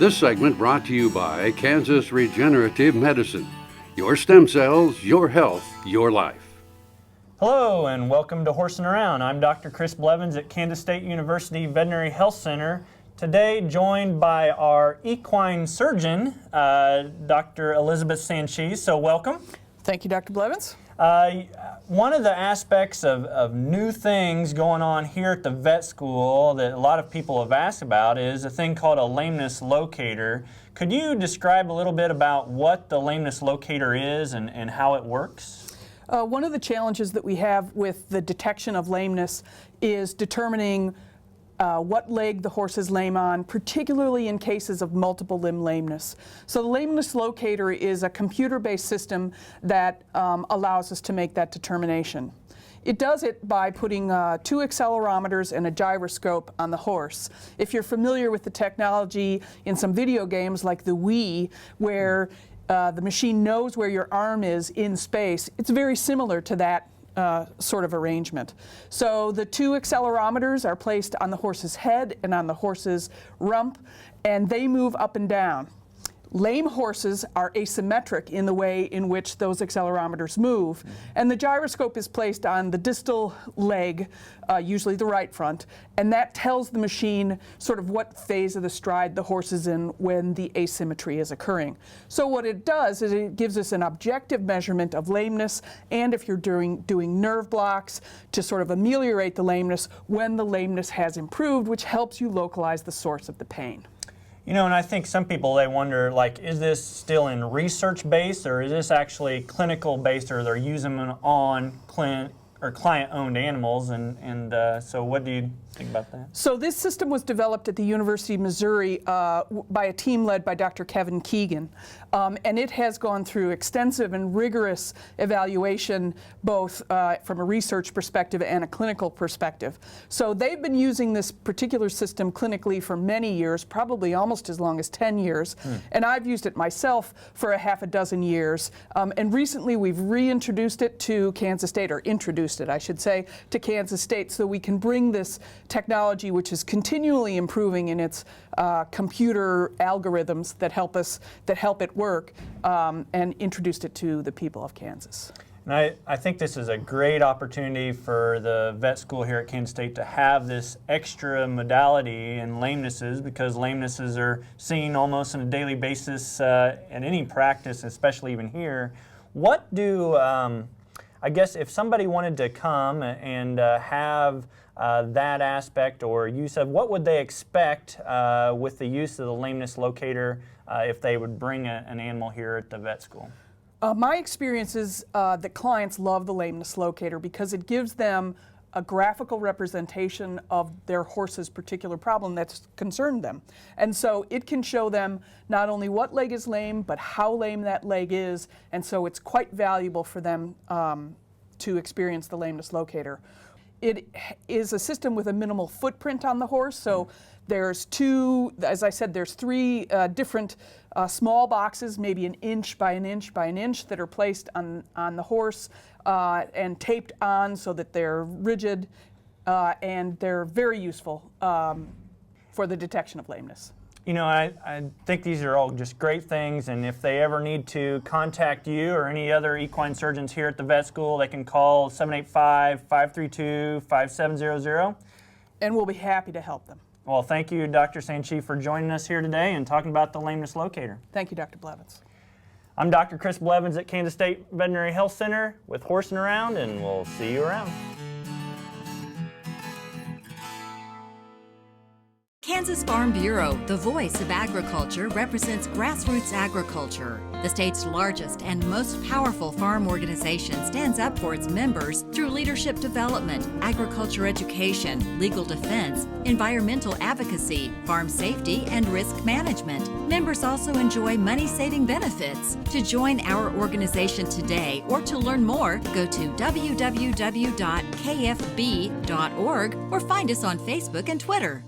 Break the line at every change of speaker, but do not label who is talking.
This segment brought to you by Kansas Regenerative Medicine. Your stem cells, your health, your life.
Hello and welcome to Horsing Around. I'm Dr. Chris Blevins at Kansas State University Veterinary Health Center. Today joined by our equine surgeon, Dr. Elizabeth Sanchez. So welcome.
Thank you, Dr. Blevins.
One of the aspects of new things going on here at the vet school that a lot of people have asked about is a thing called a lameness locator. Could you describe a little bit about what the lameness locator is and how it works?
One of the challenges that we have with the detection of lameness is determining what leg the horse is lame on, particularly in cases of multiple limb lameness. So the lameness locator is a computer-based system that allows us to make that determination. It does it by putting 2 accelerometers and a gyroscope on the horse. If you're familiar with the technology in some video games like the Wii, where the machine knows where your arm is in space, it's very similar to that sort of arrangement. So the 2 accelerometers are placed on the horse's head and on the horse's rump, and they move up and down. Lame horses are asymmetric in the way in which those accelerometers move, and the gyroscope is placed on the distal leg, usually the right front, and that tells the machine sort of what phase of the stride the horse is in when the asymmetry is occurring. So what it does is it gives us an objective measurement of lameness, and if you're doing nerve blocks to sort of ameliorate the lameness when the lameness has improved, which helps you localize the source of the pain.
You know, and I think some people, they wonder, like, is this still in research-based, or is this actually clinical-based, or they're using them on client-owned animals, and so what do you think about that?
So this system was developed at the University of Missouri by a team led by Dr. Kevin Keegan, and it has gone through extensive and rigorous evaluation, both from a research perspective and a clinical perspective. So they've been using this particular system clinically for many years, probably almost as long as 10 years, and I've used it myself for a half a dozen years, and recently we've reintroduced it to Kansas State, or introduced it, I should say, to Kansas State, so we can bring this technology, which is continually improving in its computer algorithms that help it work, and introduced it to the people of Kansas.
And I think this is a great opportunity for the vet school here at Kansas State to have this extra modality in lamenesses, because lamenesses are seen almost on a daily basis at any practice, especially even here. What do, I guess if somebody wanted to come and have that aspect or use of, what would they expect with the use of the lameness locator if they would bring an animal here at the vet school?
My experience is that clients love the lameness locator because it gives them a graphical representation of their horse's particular problem that's concerned them. And so it can show them not only what leg is lame, but how lame that leg is, and so it's quite valuable for them to experience the lameness locator. It is a system with a minimal footprint on the horse, so there's 2, as I said, there's 3 different small boxes, maybe an inch by an inch by an inch, that are placed on the horse and taped on so that they're rigid, and they're very useful for the detection of lameness.
You know, I think these are all just great things, and if they ever need to contact you or any other equine surgeons here at the vet school, they can call 785-532-5700.
And we'll be happy to help them.
Well, thank you, Dr. Sanchez, for joining us here today and talking about the lameness locator.
Thank you, Dr. Blevins.
I'm Dr. Chris Blevins at Kansas State Veterinary Health Center with Horsing Around, and we'll see you around.
Kansas Farm Bureau, the voice of agriculture, represents grassroots agriculture. The state's largest and most powerful farm organization stands up for its members through leadership development, agriculture education, legal defense, environmental advocacy, farm safety, and risk management. Members also enjoy money-saving benefits. To join our organization today or to learn more, go to www.kfb.org or find us on Facebook and Twitter.